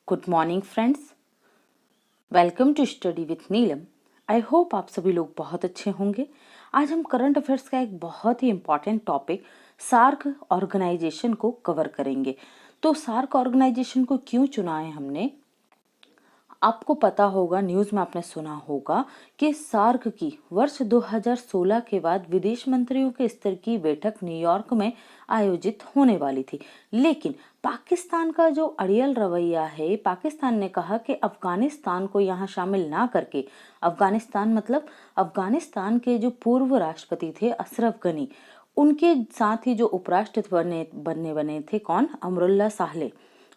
Good morning friends, welcome to study with Neelam. I hope आप सभी लोग बहुत अच्छे होंगे। आज हम करंट अफेयर्स का एक बहुत ही इम्पॉर्टेंट टॉपिक सार्क ऑर्गेनाइजेशन को कवर करेंगे। तो सार्क ऑर्गेनाइजेशन को क्यों चुना है हमने? आपको पता होगा, न्यूज़ में आपने सुना होगा कि सार्क की वर्ष 2016 के बाद विदेश मंत्रियों के स्तर की बैठक न्यूयॉर्क में आयोजित होने वाली थी, लेकिन पाकिस्तान का जो अड़ियल रवैया है, पाकिस्तान ने कहा कि अफगानिस्तान को यहाँ शामिल ना करके, अफगानिस्तान मतलब अफगानिस्तान के जो पूर्व राष्ट्रपति थे अशरफ गनी, उनके साथ ही जो उपराष्ट्रपति बने थे कौन? अमरुल्लाह सालेह।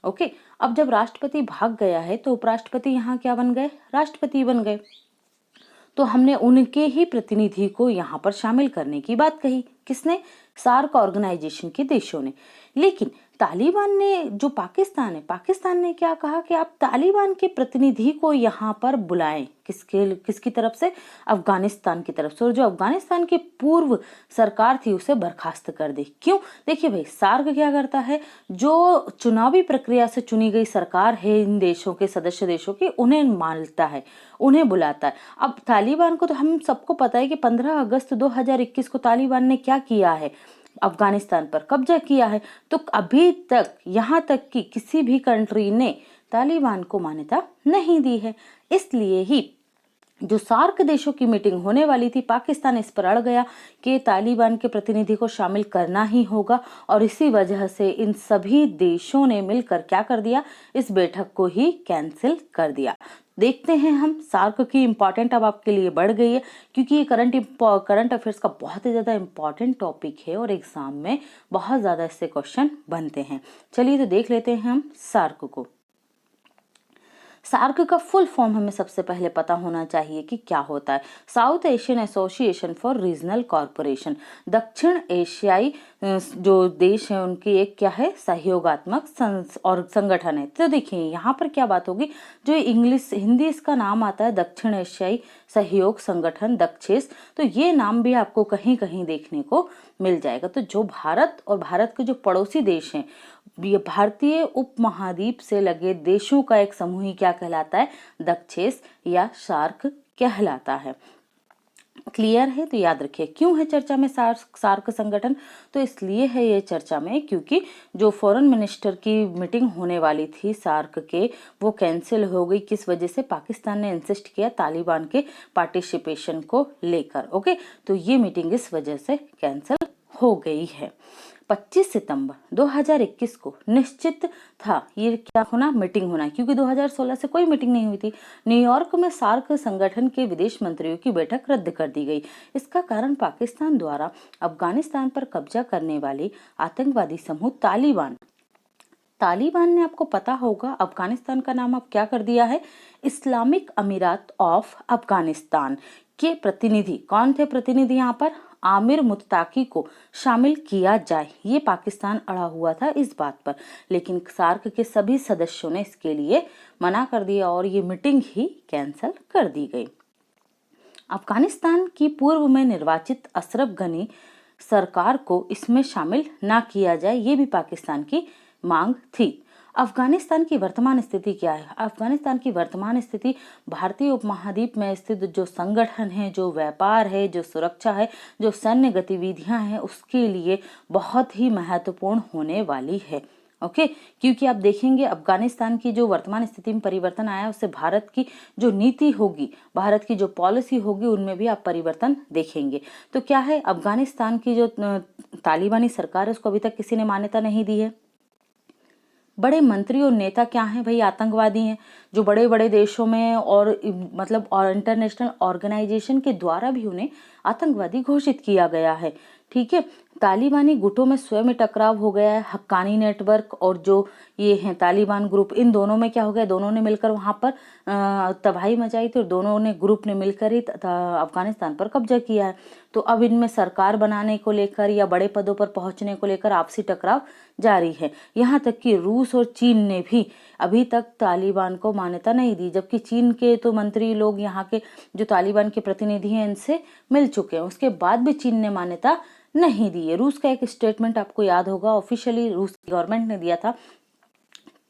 ओके, अब जब राष्ट्रपति भाग गया है तो उपराष्ट्रपति यहाँ क्या बन गए? राष्ट्रपति बन गए। तो हमने उनके ही प्रतिनिधि को यहाँ पर शामिल करने की बात कही। किसने? सार्क ऑर्गेनाइजेशन के देशों ने। लेकिन तालिबान ने, जो पाकिस्तान है, पाकिस्तान ने क्या कहा कि आप तालिबान के प्रतिनिधि को यहाँ पर बुलाएं। किसकी तरफ से? अफगानिस्तान की तरफ से। और जो अफगानिस्तान की पूर्व सरकार थी उसे बर्खास्त कर दे। क्यों? देखिए भाई, सार्क क्या करता है, जो चुनावी प्रक्रिया से चुनी गई सरकार है इन देशों के, सदस्य देशों की, उन्हें मानता है, उन्हें बुलाता है। अब तालिबान को तो हम सबको पता है कि 15 अगस्त 2021 को तालिबान ने क्या किया है, अफगानिस्तान पर कब्जा किया है। तो अभी तक, यहाँ तक कि किसी भी कंट्री ने तालिबान को मान्यता नहीं दी है। इसलिए ही जो सार्क देशों की मीटिंग होने वाली थी, पाकिस्तान इस पर अड़ गया कि तालिबान के प्रतिनिधि को शामिल करना ही होगा, और इसी वजह से इन सभी देशों ने मिलकर क्या कर दिया, इस बैठक को ही कैंसिल कर दिया। देखते हैं हम, सार्क की इम्पॉर्टेंट अब आपके लिए बढ़ गई है, क्योंकि ये करंट अफेयर्स का बहुत ही ज़्यादा इम्पॉर्टेंट टॉपिक है और एग्जाम में बहुत ज़्यादा इससे क्वेश्चन बनते हैं। चलिए तो देख लेते हैं हम सार्क को। सार्क का फुल फॉर्म हमें सबसे पहले पता होना चाहिए कि क्या होता है। South Asian association for regional corporation, दक्षिण एशियाई जो देश है उनकी एक क्या है, सहयोगात्मक और संगठन है। तो देखिए यहाँ पर क्या बात होगी, जो इंग्लिश हिंदी इसका नाम आता है दक्षिण एशियाई सहयोग संगठन, दक्षेस, तो ये नाम भी आपको कहीं कहीं देखने को मिल जाएगा। तो जो भारत और भारत के जो पड़ोसी देश हैं, भारतीय उपमहाद्वीप से लगे देशों का एक समूह ही क्या कहलाता है, दक्षेस या सार्क कहलाता है। क्लियर है? तो याद रखिए क्यों है चर्चा में सार्क संगठन। तो इसलिए है ये चर्चा में क्योंकि जो फॉरेन मिनिस्टर की मीटिंग होने वाली थी सार्क के, वो कैंसिल हो गई। किस वजह से? पाकिस्तान ने इंसिस्ट किया तालिबान के पार्टिसिपेशन को लेकर। ओके, तो ये मीटिंग इस वजह से कैंसिल हो गई है। 25 सितंबर 2021 को निश्चित था ये क्या होना, मीटिंग होना, क्योंकि 2016 से कोई मीटिंग नहीं हुई थी। न्यूयॉर्क में सार्क संगठन के विदेश मंत्रियों की बैठक रद्द कर दी गई। इसका कारण पाकिस्तान द्वारा अफगानिस्तान पर कब्जा करने वाली आतंकवादी समूह तालिबान ने, आपको पता होगा, अफगानिस्तान का नाम अब क्या कर दिया है, इस्लामिक अमीरात ऑफ अफगानिस्तान के प्रतिनिधि, कौन थे प्रतिनिधि यहाँ पर, आमिर मुत्ताकी को शामिल किया जाए। ये पाकिस्तान अड़ा हुआ था इस बात पर, लेकिन सार्क के सभी सदस्यों ने इसके लिए मना कर दिया और ये मीटिंग ही कैंसिल कर दी गई। अफगानिस्तान की पूर्व में निर्वाचित अशरफ गनी सरकार को इसमें शामिल ना किया जाए, ये भी पाकिस्तान की मांग थी। अफगानिस्तान की वर्तमान स्थिति क्या है? अफगानिस्तान की वर्तमान स्थिति भारतीय उपमहाद्वीप में स्थित जो संगठन है, जो व्यापार है, जो सुरक्षा है, जो सैन्य गतिविधियां हैं, उसके लिए बहुत ही महत्वपूर्ण होने वाली है। ओके, क्योंकि आप देखेंगे अफगानिस्तान की जो वर्तमान स्थिति में परिवर्तन आया, उससे भारत की जो नीति होगी, भारत की जो पॉलिसी होगी, उनमें भी आप परिवर्तन देखेंगे। तो क्या है, अफगानिस्तान की जो तालिबानी सरकार है उसको अभी तक किसी ने मान्यता नहीं दी है। बड़े मंत्री और नेता क्या हैं भाई, आतंकवादी हैं, जो बड़े बड़े देशों में और मतलब और इंटरनेशनल ऑर्गेनाइजेशन के द्वारा भी उन्हें आतंकवादी घोषित किया गया है। ठीक है, तालिबानी गुटों में स्वयं में टकराव हो गया है। हक्कानी नेटवर्क और जो ये हैं तालिबान ग्रुप, इन दोनों में क्या हो गया, दोनों ने मिलकर वहां पर तबाही मचाई थी और दोनों ने ग्रुप ने मिलकर ही अफगानिस्तान पर कब्जा किया है। तो अब इनमें सरकार बनाने को लेकर या बड़े पदों पर पहुंचने को लेकर आपसी टकराव जारी है। यहाँ तक कि रूस और चीन ने भी अभी तक तालिबान को मान्यता नहीं दी, जबकि चीन के तो मंत्री लोग यहाँ के जो तालिबान के प्रतिनिधि हैं इनसे मिल चुके हैं, उसके बाद भी चीन ने मान्यता नहीं दी है। रूस का एक स्टेटमेंट आपको याद होगा, ऑफिशियली रूस गवर्नमेंट ने दिया था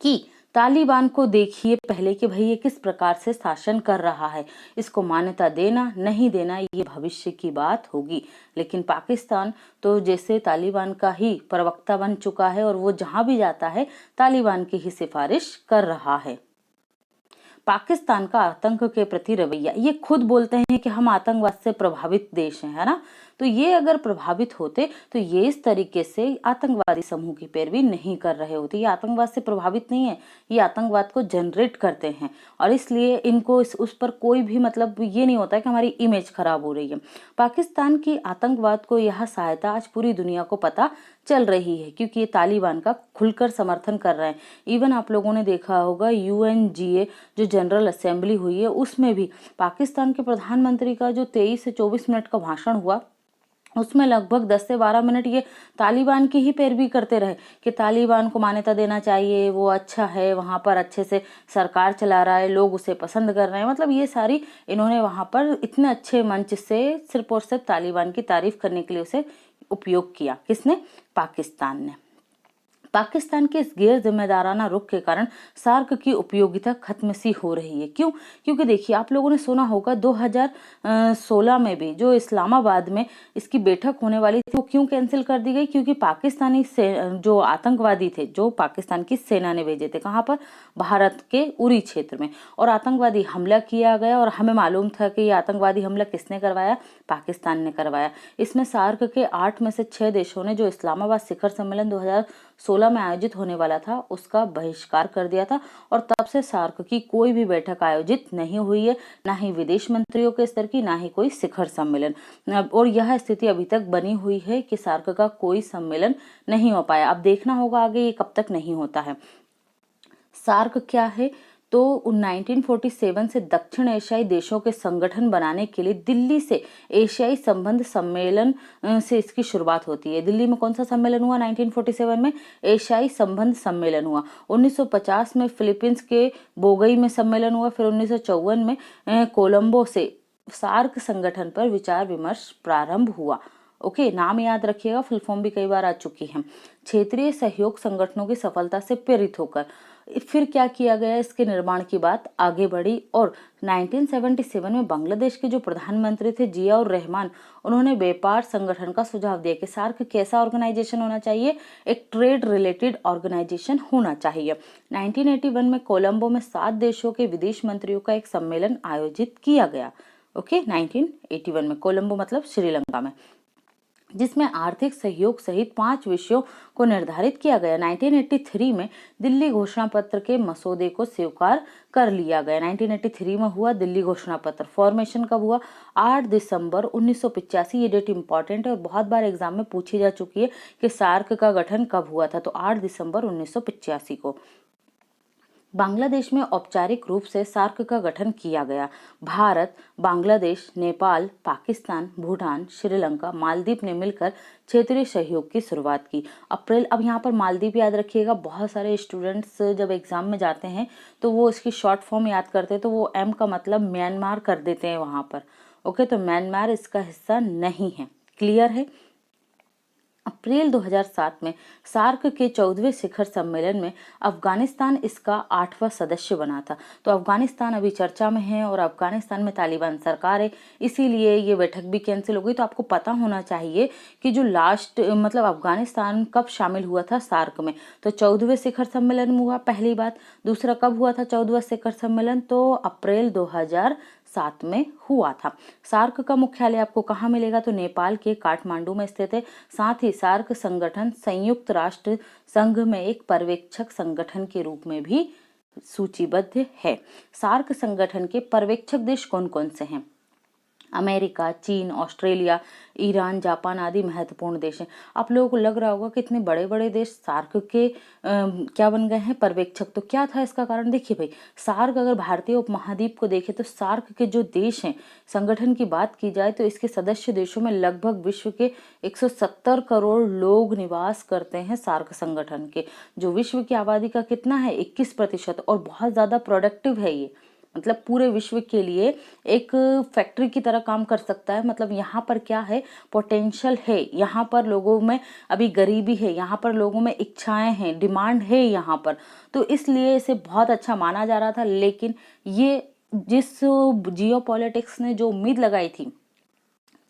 कि तालिबान को देखिए पहले कि भाई ये किस प्रकार से शासन कर रहा है, इसको मान्यता देना नहीं देना ये भविष्य की बात होगी। लेकिन पाकिस्तान तो जैसे तालिबान का ही प्रवक्ता बन चुका है और वो जहां भी जाता है तालिबान की ही सिफारिश कर रहा है। पाकिस्तान का आतंक के प्रति रवैया, ये खुद बोलते हैं कि हम आतंकवाद से प्रभावित देश हैं, है ना। तो ये अगर प्रभावित होते तो ये इस तरीके से आतंकवादी समूह की पैरवी नहीं कर रहे होते। ये आतंकवाद से प्रभावित नहीं है, ये आतंकवाद को जनरेट करते हैं और इसलिए इनको उस पर कोई भी मतलब ये नहीं होता है कि हमारी इमेज खराब हो रही है। पाकिस्तान की आतंकवाद को यह सहायता आज पूरी दुनिया को पता चल रही है क्योंकि ये तालिबान का खुलकर समर्थन कर रहे हैं। इवन आप लोगों ने देखा होगा UNGA जो जनरल असेंबली हुई है उसमें भी पाकिस्तान के प्रधानमंत्री का जो 23 से 24 मिनट का भाषण हुआ उसमें लगभग 10 से 12 मिनट ये तालिबान की ही पैरवी करते रहे कि तालिबान को मान्यता देना चाहिए, वो अच्छा है, वहाँ पर अच्छे से सरकार चला रहा है, लोग उसे पसंद कर रहे हैं। मतलब ये सारी इन्होंने वहाँ पर इतने अच्छे मंच से सिर्फ और सिर्फ तालिबान की तारीफ करने के लिए उसे उपयोग किया। किसने? पाकिस्तान ने। पाकिस्तान के इस गैर जिम्मेदाराना रुख के कारण सार्क की उपयोगिता खत्म सी हो रही है। क्यों? क्योंकि देखिए आप लोगों ने सुना होगा 2016 में भी जो इस्लामाबाद में इसकी बैठक होने वाली थी वो क्यों कैंसिल कर दी गई? क्योंकि पाकिस्तानी से जो आतंकवादी थे जो पाकिस्तान की सेना ने भेजे थे, कहाँ पर? भारत के उरी क्षेत्र में, और आतंकवादी हमला किया गया और हमें मालूम था कि ये आतंकवादी हमला किसने करवाया? पाकिस्तान ने करवाया। इसमें सार्क के 8 में से 6 देशों ने जो इस्लामाबाद शिखर सम्मेलन 2016 में आयोजित होने वाला था उसका बहिष्कार कर दिया था और तब से सार्क की कोई भी बैठक आयोजित नहीं हुई है, ना ही विदेश मंत्रियों के स्तर की, ना ही कोई शिखर सम्मेलन। और यह स्थिति अभी तक बनी हुई है कि सार्क का कोई सम्मेलन नहीं हो पाया। अब देखना होगा आगे ये कब तक नहीं होता है। सार्क क्या है? तो 1947 से दक्षिण एशियाई देशों के संगठन बनाने के लिए दिल्ली से एशियाई संबंध सम्मेलन से इसकी शुरुआत होती है। दिल्ली में कौन सा सम्मेलन हुआ? 1947 में एशियाई संबंध सम्मेलन हुआ। 1950 में फिलीपींस के बोगई में सम्मेलन हुआ। फिर 1954 में कोलंबो से सार्क संगठन पर विचार विमर्श प्रारंभ हुआ। ओके, नाम याद रखिएगा, फुल फॉर्म भी कई बार आ चुकी है। क्षेत्रीय सहयोग संगठनों की सफलता से प्रेरित होकर फिर क्या किया गया? इसके निर्माण की बात आगे बढ़ी और 1977 में बांग्लादेश के जो प्रधानमंत्री थे जियाउर रहमान, उन्होंने व्यापार संगठन का सुझाव दिया कि सार्क कैसा ऑर्गेनाइजेशन होना चाहिए? एक ट्रेड रिलेटेड ऑर्गेनाइजेशन होना चाहिए। 1981 में कोलंबो में 7 देशों के विदेश मंत्रियों का एक सम्मेलन आयोजित किया गया। ओके, 1981 में कोलंबो मतलब श्रीलंका में, जिसमें आर्थिक सहयोग सहित 5 विषयों को निर्धारित किया गया। 1983 में दिल्ली घोषणा पत्र के मसौदे को स्वीकार कर लिया गया। 1983 में हुआ दिल्ली घोषणा पत्र। फॉर्मेशन कब हुआ? 8 दिसंबर 1985। ये डेट इंपॉर्टेंट है और बहुत बार एग्जाम में पूछी जा चुकी है कि सार्क का गठन कब हुआ था, तो 8 दिसंबर 1985 को। बांग्लादेश में औपचारिक रूप से सार्क का गठन किया गया। भारत, बांग्लादेश, नेपाल, पाकिस्तान, भूटान, श्रीलंका, मालदीव ने मिलकर क्षेत्रीय सहयोग की शुरुआत की। अप्रैल, अब यहाँ पर मालदीव याद रखिएगा, बहुत सारे स्टूडेंट्स जब एग्जाम में जाते हैं तो वो इसकी शॉर्ट फॉर्म याद करते हैं तो वो M का मतलब म्यांमार कर देते हैं वहाँ पर। ओके, तो म्यांमार इसका हिस्सा नहीं है। क्लियर है? अप्रैल 2007 में सार्क के 14वें शिखर सम्मेलन में अफगानिस्तान इसका 8वां सदस्य बना था। तो अफगानिस्तान अभी चर्चा में है और अफगानिस्तान में तालिबान सरकार है, इसीलिए ये बैठक भी कैंसिल हो गई। तो आपको पता होना चाहिए कि जो लास्ट मतलब अफगानिस्तान कब शामिल हुआ था सार्क में, तो 14वें शिखर सम्मेलन में हुआ, पहली बात। दूसरा कब हुआ था 14वां शिखर सम्मेलन? तो अप्रैल 2007 में हुआ था। सार्क का मुख्यालय आपको कहाँ मिलेगा? तो नेपाल के काठमांडू में स्थित है। साथ ही सार्क संगठन संयुक्त राष्ट्र संघ में एक पर्यवेक्षक संगठन के रूप में भी सूचीबद्ध है। सार्क संगठन के पर्यवेक्षक देश कौन कौन से हैं? अमेरिका, चीन, ऑस्ट्रेलिया, ईरान, जापान आदि महत्वपूर्ण देश हैं। आप लोगों को लग रहा होगा कि इतने बड़े बड़े देश सार्क के क्या बन गए हैं? पर्यवेक्षक। तो क्या था इसका कारण? देखिए भाई, सार्क अगर भारतीय उपमहाद्वीप को देखें तो सार्क के जो देश हैं, संगठन की बात की जाए तो इसके सदस्य देशों में लगभग विश्व के 170 करोड़ लोग निवास करते हैं सार्क संगठन के, जो विश्व की आबादी का कितना है? 21%, और बहुत ज्यादा प्रोडक्टिव है ये। मतलब पूरे विश्व के लिए एक फैक्ट्री की तरह काम कर सकता है। मतलब यहाँ पर क्या है, पोटेंशियल है, यहाँ पर लोगों में अभी गरीबी है, यहाँ पर लोगों में इच्छाएं हैं, डिमांड है यहाँ पर, तो इसलिए इसे बहुत अच्छा माना जा रहा था। लेकिन ये जिस जियोपॉलिटिक्स ने जो उम्मीद लगाई थी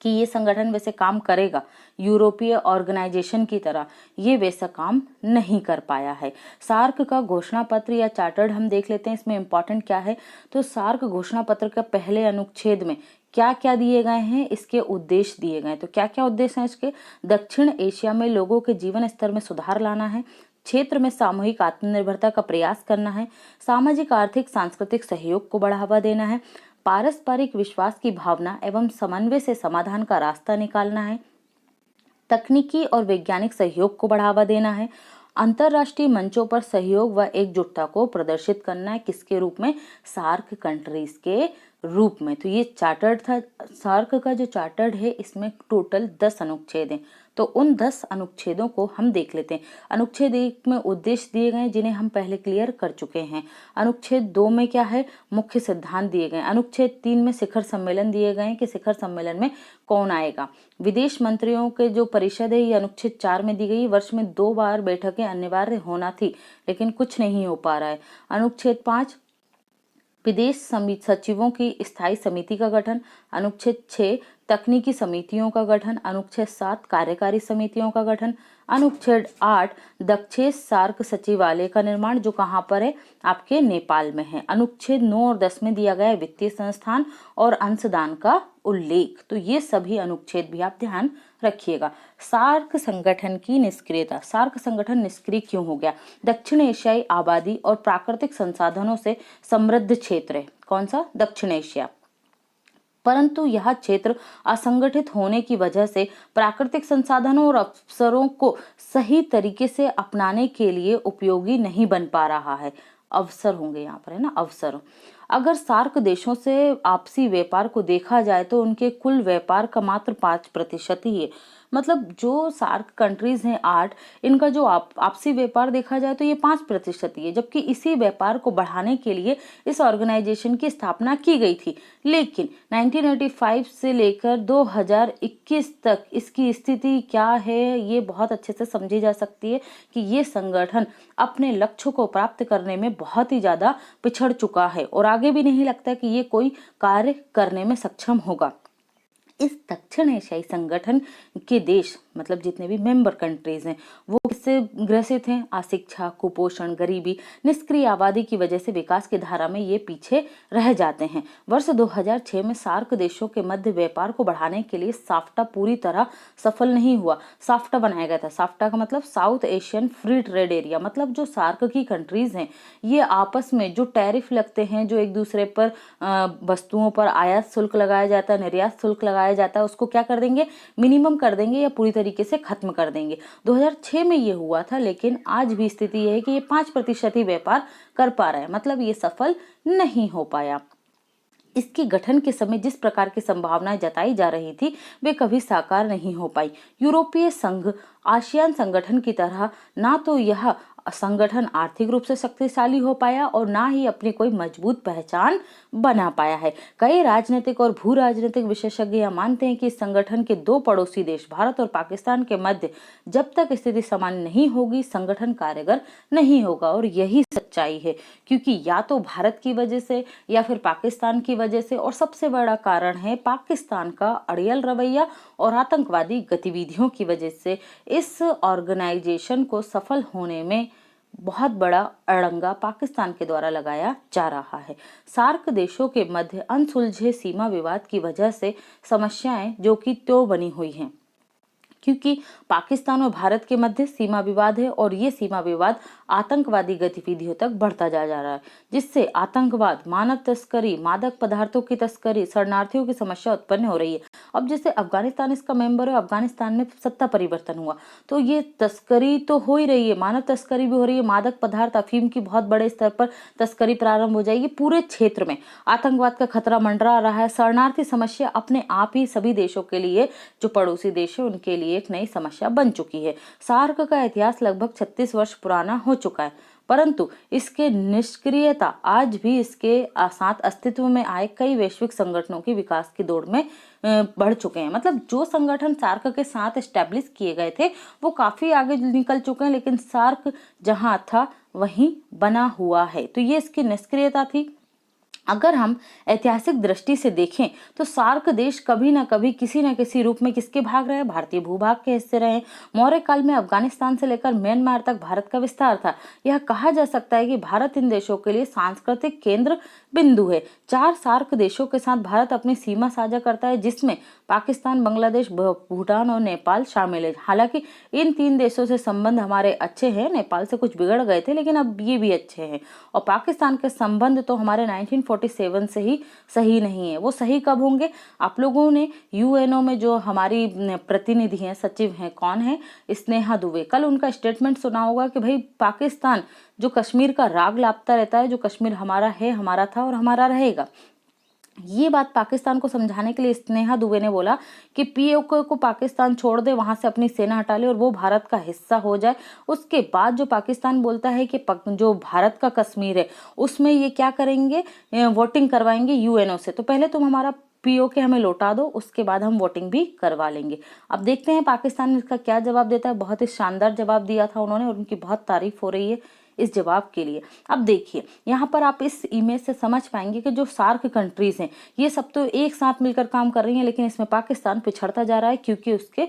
कि ये संगठन वैसे काम करेगा यूरोपीय ऑर्गेनाइजेशन की तरह, ये वैसा काम नहीं कर पाया है। सार्क का घोषणा पत्र या चार्टर्ड हम देख लेते हैं, इसमें इंपॉर्टेंट क्या है। तो सार्क घोषणा पत्र का पहले अनुच्छेद में क्या क्या दिए गए हैं, इसके उद्देश्य दिए गए हैं। तो क्या क्या उद्देश्य हैं इसके? दक्षिण एशिया में लोगों के जीवन स्तर में सुधार लाना है, क्षेत्र में सामूहिक आत्मनिर्भरता का प्रयास करना है, सामाजिक आर्थिक सांस्कृतिक सहयोग को बढ़ावा देना है, पारस्परिक विश्वास की भावना एवं समन्वय से समाधान का रास्ता निकालना है, तकनीकी और वैज्ञानिक सहयोग को बढ़ावा देना है, अंतरराष्ट्रीय मंचों पर सहयोग व एकजुटता को प्रदर्शित करना है। किसके रूप में? सार्क कंट्रीज के रूप में। तो ये चार्टर्ड था। सार्क का जो चार्टर्ड है इसमें टोटल 10 अनुच्छेद हैं। तो उन 10 अनुच्छेदों को हम देख लेते हैं। अनुच्छेद 1 में उद्देश्य दिए गए जिन्हें हम पहले क्लियर कर चुके हैं। अनुच्छेद 2 में क्या है? मुख्य सिद्धांत दिए गए। अनुच्छेद 3 में शिखर सम्मेलन दिए गए कि शिखर सम्मेलन में कौन आएगा। विदेश मंत्रियों के जो परिषद है ये अनुच्छेद 4 में दी गई। वर्ष में 2 बार बैठकें अनिवार्य होना थी, लेकिन कुछ नहीं हो पा रहा है। अनुच्छेद 5 विदेश सचिवों की स्थायी समिति का गठन। अनुच्छेद 6 तकनीकी समितियों का गठन। अनुच्छेद 7 कार्यकारी समितियों का गठन। अनुच्छेद 8 दक्षिण सार्क सचिवालय का निर्माण, जो कहाँ पर है? आपके नेपाल में है। अनुच्छेद 9 और 10 में दिया गया है वित्तीय संस्थान और अंशदान का उल्लेख। तो ये सभी अनुच्छेद भी आप ध्यान रखिएगा। सार्क संगठन की निष्क्रियता। सार्क संगठन निष्क्रिय क्यों हो गया? दक्षिण एशियाई आबादी और प्राकृतिक संसाधनों से समृद्ध क्षेत्र है। कौन सा? दक्षिण एशिया। परंतु यह क्षेत्र असंगठित होने की वजह से प्राकृतिक संसाधनों और अवसरों को सही तरीके से अपनाने के लिए उपयोगी नहीं बन पा रहा है। अवसर होंगे यहाँ पर, है ना, अवसर। अगर सार्क देशों से आपसी व्यापार को देखा जाए तो उनके कुल व्यापार का मात्र 5% ही है। मतलब जो सार्क कंट्रीज हैं 8, इनका जो आपसी व्यापार देखा जाए तो ये 5% ही है, जबकि इसी व्यापार को बढ़ाने के लिए इस ऑर्गेनाइजेशन की स्थापना की गई थी। लेकिन 1985 से लेकर 2021 तक इसकी स्थिति क्या है ये बहुत अच्छे से समझी जा सकती है कि ये संगठन अपने लक्ष्य को प्राप्त करने में बहुत ही ज्यादा पिछड़ चुका है और आगे भी नहीं लगता कि ये कोई कार्य करने में सक्षम होगा। इस दक्षिण एशियाई संगठन के देश, मतलब जितने भी मेंबर कंट्रीज हैं, वो किससे ग्रसित हैं? अशिक्षा, कुपोषण, गरीबी, निष्क्रिय आबादी की वजह से विकास की धारा में ये पीछे रह जाते हैं। वर्ष 2006 में सार्क देशों के मध्य व्यापार को बढ़ाने के लिए साफ्टा पूरी तरह सफल नहीं हुआ। साफ्टा बनाया गया था। साफ्टा का मतलब south Asian free trade area. मतलब जो सार्क की कंट्रीज हैं ये आपस में जो टैरिफ लगते हैं, जो एक दूसरे पर वस्तुओं पर आयात शुल्क लगाया जाता है, निर्यात शुल्क लगाया जाता है, उसको क्या कर देंगे? मिनिमम कर देंगे या पूरी तरीके से खत्म कर देंगे। 2006 में ये हुआ था, लेकिन आज भी स्थिति यह है कि ये 5% ही व्यापार कर पा रहा है। मतलब ये सफल नहीं हो पाया। इसके गठन के समय जिस प्रकार की संभावनाएं जताई जा रही थी वे कभी साकार नहीं हो पाई। यूरोपीय संघ आसियान संगठन की तरह ना तो यह संगठन आर्थिक रूप से शक्तिशाली हो पाया और ना ही अपनी कोई मजबूत पहचान बना पाया है। कई राजनीतिक और भू राजनीतिक विशेषज्ञ यह मानते हैं कि इस संगठन के 2 पड़ोसी देश भारत और पाकिस्तान के मध्य जब तक स्थिति समान नहीं होगी संगठन कारगर नहीं होगा। और यही सच्चाई है, क्योंकि या तो भारत की वजह से या फिर पाकिस्तान की वजह से, और सबसे बड़ा कारण है पाकिस्तान का अड़ियल रवैया और आतंकवादी गतिविधियों की वजह से इस ऑर्गेनाइजेशन को सफल होने में बहुत बड़ा अड़ंगा पाकिस्तान के द्वारा लगाया जा रहा है। सार्क देशों के मध्य अनसुलझे सीमा विवाद की वजह से समस्याएं जो कि त्यों बनी हुई हैं, क्योंकि पाकिस्तान और भारत के मध्य सीमा विवाद है और ये सीमा विवाद आतंकवादी गतिविधियों तक बढ़ता जा रहा है, जिससे आतंकवाद, मानव तस्करी, मादक पदार्थों की तस्करी, शरणार्थियों की समस्या उत्पन्न हो रही है। अब जैसे अफगानिस्तान इसका मेंबर है, अफगानिस्तान में सत्ता परिवर्तन हुआ तो ये तस्करी तो हो ही रही है, मानव तस्करी भी हो रही है, मादक पदार्थ अफीम की बहुत बड़े स्तर पर तस्करी प्रारंभ हो जाएगी। पूरे क्षेत्र में आतंकवाद का खतरा मंडरा रहा है। शरणार्थी समस्या अपने आप ही सभी देशों के लिए, जो पड़ोसी देश है उनके लिए एक नई समस्या बन चुकी है। सार्क का इतिहास लगभग 36 वर्ष पुराना हो चुका है। परंतु इसके निष्क्रियता आज भी इसके साथ अस्तित्व में आए कई वैश्विक संगठनों की विकास की दौड़ में बढ़ चुके हैं। मतलब जो संगठन सार्क के साथ एस्टेब्लिश किए गए थे वो काफी आगे निकल चुके हैं, लेकिन सार्क जहां था वहीं बना हुआ है। तो ये इसकी निष्क्रियता थी। अगर हम ऐतिहासिक दृष्टि से देखें तो सार्क देश कभी ना कभी किसी न किसी रूप में किसके भाग रहे, भारतीय भूभाग के हिस्से रहे। मौर्य काल में अफगानिस्तान से लेकर म्यांमार तक भारत का विस्तार था। यह कहा जा सकता है कि भारत इन देशों के लिए सांस्कृतिक केंद्र बिंदु है। 4 सार्क देशों के साथ भारत अपनी सीमा साझा करता है, जिसमें पाकिस्तान, बांग्लादेश, भूटान और नेपाल शामिल है। हालांकि इन 3 देशों से संबंध हमारे अच्छे हैं, नेपाल से कुछ बिगड़ गए थे लेकिन अब ये भी अच्छे हैं। और पाकिस्तान के संबंध तो हमारे 1947 से ही सही नहीं है। वो सही कब होंगे? आप लोगों ने यूएनओ में जो हमारी प्रतिनिधि हैं, सचिव हैं, कौन है? स्नेहा दुबे। कल उनका स्टेटमेंट सुना होगा कि भाई पाकिस्तान जो कश्मीर का राग लापता रहता है, जो कश्मीर हमारा है, हमारा था और हमारा रहेगा। ये बात पाकिस्तान को समझाने के लिए स्नेहा दुबे ने बोला कि पीओके को पाकिस्तान छोड़ दे, वहां से अपनी सेना हटा ले और वो भारत का हिस्सा हो जाए। उसके बाद जो पाकिस्तान बोलता है कि जो भारत का कश्मीर है उसमें ये क्या करेंगे, वोटिंग करवाएंगे यूएनओ से। तो पहले तुम हमारा पीओके हमें लौटा दो, उसके बाद हम वोटिंग भी करवा लेंगे। अब देखते हैं पाकिस्तान इसका क्या जवाब देता है। बहुत ही शानदार जवाब दिया था उन्होंने और उनकी बहुत तारीफ हो रही है इस जवाब के लिए। अब देखिए यहाँ पर आप इस इमेज से समझ पाएंगे कि जो सार्क कंट्रीज हैं ये सब तो एक साथ मिलकर काम कर रही हैं, लेकिन इसमें पाकिस्तान पिछड़ता जा रहा है क्योंकि उसके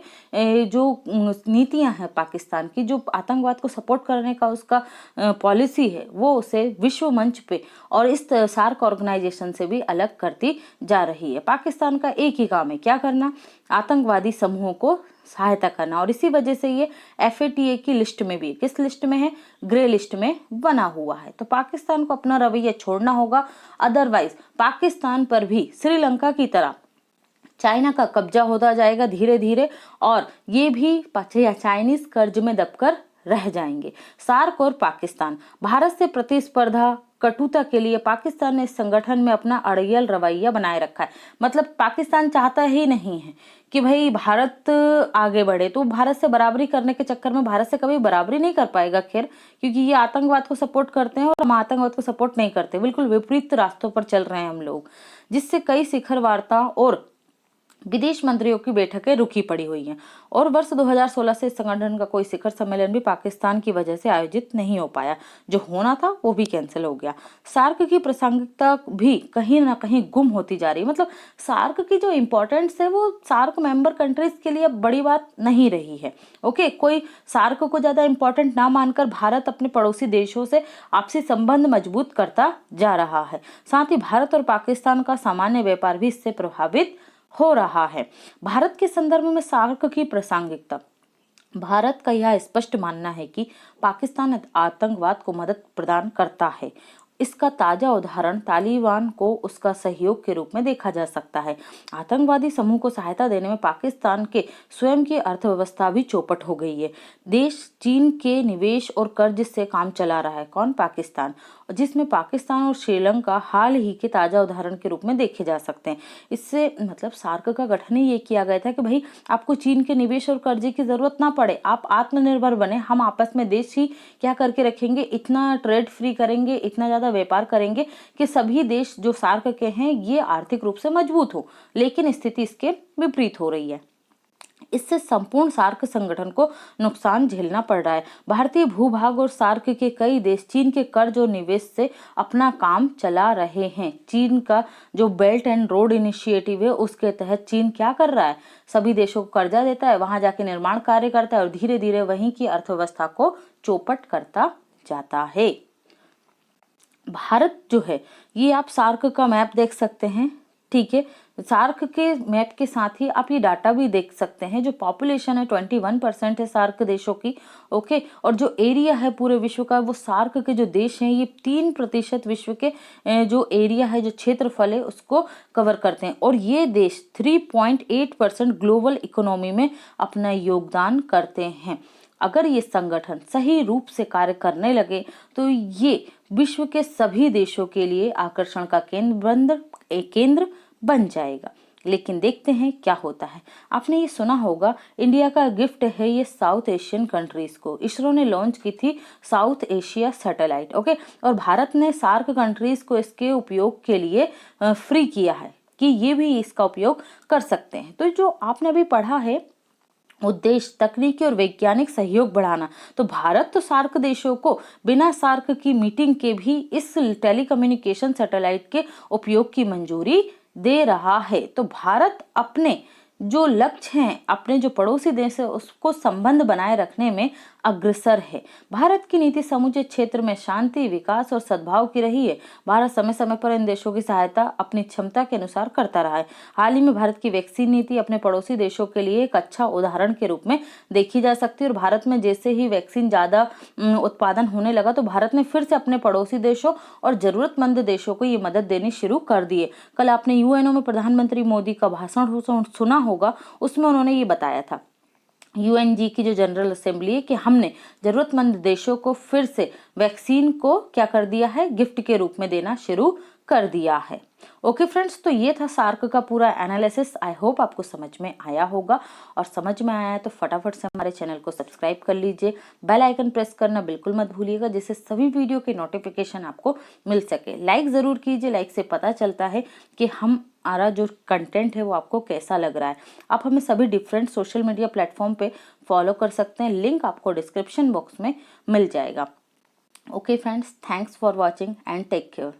जो नीतियां हैं पाकिस्तान की, जो आतंकवाद को सपोर्ट करने का उसका पॉलिसी है, वो उसे विश्व मंच पे और इस सार्क ऑर्गेनाइजेशन से भी अलग करती जा रही है। पाकिस्तान का एक ही काम है, क्या करना? आतंकवादी समूहों को सहायता करना। और इसी वजह से ये FATA की लिस्ट में भी, किस लिस्ट में है? ग्रे लिस्ट में बना हुआ है। तो पाकिस्तान को अपना रवैया छोड़ना होगा, अदरवाइज पाकिस्तान पर भी श्रीलंका की तरह चाइना का कब्जा होता जाएगा धीरे धीरे और ये भी चाइनीज कर्ज में दबकर रह जाएंगे। सार्क और पाकिस्तान, भारत से प्रतिस्पर्धा कटुता के लिए पाकिस्तान ने इस संगठन में अपना अड़ियल रवैया बनाए रखा है। मतलब पाकिस्तान चाहता ही नहीं है कि भाई भारत आगे बढ़े, तो भारत से बराबरी करने के चक्कर में भारत से कभी बराबरी नहीं कर पाएगा। खैर, क्योंकि ये आतंकवाद को सपोर्ट करते हैं और हम आतंकवाद को सपोर्ट नहीं करते, बिल्कुल विपरीत रास्तों पर चल रहे हैं हम लोग, जिससे कई शिखर वार्ता और विदेश मंत्रियों की बैठकें रुकी पड़ी हुई हैं। और वर्ष 2016 से इस संगठन का कोई शिखर सम्मेलन भी पाकिस्तान की वजह से आयोजित नहीं हो पाया, जो होना था वो भी कैंसिल हो गया। सार्क की प्रासंगिकता भी कहीं ना कहीं गुम होती जा रही है। मतलब सार्क की जो इम्पोर्टेंस है वो सार्क मेंबर कंट्रीज के लिए अब बड़ी बात नहीं रही है। ओके, कोई सार्क को ज्यादा इम्पोर्टेंट ना मानकर भारत अपने पड़ोसी देशों से आपसी संबंध मजबूत करता जा रहा है। साथ ही भारत और पाकिस्तान का सामान्य व्यापार भी इससे प्रभावित हो रहा है। भारत के संदर्भ में सार्क की प्रासंगिकता, भारत का यह स्पष्ट मानना है कि पाकिस्तान आतंकवाद को मदद प्रदान करता है। इसका ताजा उदाहरण तालिबान को उसका सहयोग के रूप में देखा जा सकता है। आतंकवादी समूह को सहायता देने में पाकिस्तान के स्वयं की अर्थव्यवस्था भी चौपट हो गई है। देश चीन के निवेश और कर्ज से काम चला रहा है। कौन? पाकिस्तान, जिसमें पाकिस्तान और श्रीलंका हाल ही के ताजा उदाहरण के रूप में देखे जा सकते हैं। इससे मतलब सार्क का गठन ही ये किया गया था कि भाई आपको चीन के निवेश और कर्जे की जरूरत ना पड़े, आप आत्मनिर्भर बने, हम आपस में देश ही क्या करके रखेंगे, इतना ट्रेड फ्री करेंगे, इतना ज्यादा व्यापार करेंगे कि सभी देश जो सार्क के हैं ये आर्थिक रूप से मजबूत हो। लेकिन स्थिति इसके विपरीत हो रही है। इससे संपूर्ण सार्क संगठन को नुकसान झेलना पड़ रहा है। भारतीय भूभाग और सार्क के कई देश चीन के कर्ज और निवेश से अपना काम चला रहे हैं। चीन का जो बेल्ट एंड रोड इनिशिएटिव है उसके तहत चीन क्या कर रहा है? सभी देशों को कर्जा देता है, वहां जाके निर्माण कार्य करता है और धीरे धीरे वहीं की अर्थव्यवस्था को चौपट करता जाता है। भारत जो है ये आप सार्क का मैप देख सकते हैं, ठीक है। सार्क के मैप के साथ ही आप ये डाटा भी देख सकते हैं। जो पॉपुलेशन है 21% है सार्क देशों की, ओके। और जो एरिया है पूरे विश्व का, वो सार्क के जो देश हैं ये 3% विश्व के जो एरिया है, जो क्षेत्रफल है उसको कवर करते हैं। और ये देश 3.8% ग्लोबल इकोनॉमी में अपना योगदान करते हैं। अगर ये संगठन सही रूप से कार्य करने लगे तो ये विश्व के सभी देशों के लिए आकर्षण का केंद्र बन जाएगा। लेकिन देखते हैं क्या होता है। आपने ये सुना होगा, इंडिया का गिफ्ट है ये साउथ एशियन कंट्रीज को। इसरो ने लॉन्च की थी साउथ एशिया सैटेलाइट, ओके, और भारत ने सार्क कंट्रीज को इसके उपयोग के लिए फ्री किया है कि ये भी इसका उपयोग कर सकते हैं। तो जो आपने अभी पढ़ा है उद्देश्य तकनीकी और वैज्ञानिक सहयोग बढ़ाना, तो भारत तो सार्क देशों को बिना सार्क की मीटिंग के भी इस टेलीकम्युनिकेशन सैटेलाइट के उपयोग की मंजूरी दे रहा है। तो भारत अपने जो लक्ष्य हैं, अपने जो पड़ोसी देश है उसको संबंध बनाए रखने में अग्रसर है। भारत की नीति समूचे क्षेत्र में शांति, विकास और सद्भाव की रही है। भारत समय समय पर इन देशों की सहायता अपनी क्षमता के अनुसार करता रहा है। हाल ही में भारत की वैक्सीन नीति अपने पड़ोसी देशों के लिए एक अच्छा उदाहरण के रूप में देखी जा सकती है। और भारत में जैसे ही वैक्सीन ज्यादा उत्पादन होने लगा तो भारत ने फिर से अपने पड़ोसी देशों और जरूरतमंद देशों को ये मदद देनी शुरू कर दी है। कल आपने यूएनओ में प्रधानमंत्री मोदी का भाषण सुना होगा, उसमें उन्होंने ये बताया था, यूएनजी की जो जनरल असेंबली है, कि हमने जरूरतमंद देशों को फिर से वैक्सीन को क्या कर दिया है, गिफ्ट के रूप में देना शुरू कर दिया है। ओके फ्रेंड्स, तो ये था सार्क का पूरा एनालिसिस। आई होप आपको समझ में आया होगा, और समझ में आया है तो फटाफट से हमारे चैनल को सब्सक्राइब कर लीजिए, बेल आइकन प्रेस करना बिल्कुल मत भूलिएगा, जिससे सभी वीडियो के नोटिफिकेशन आपको मिल सके। लाइक जरूर कीजिए, लाइक से पता चलता है कि हमारा जो कंटेंट है वो आपको कैसा लग रहा है। आप हमें सभी डिफरेंट सोशल मीडिया प्लेटफॉर्म पे फॉलो कर सकते हैं, लिंक आपको डिस्क्रिप्शन बॉक्स में मिल जाएगा। Okay friends, thanks for watching and take care.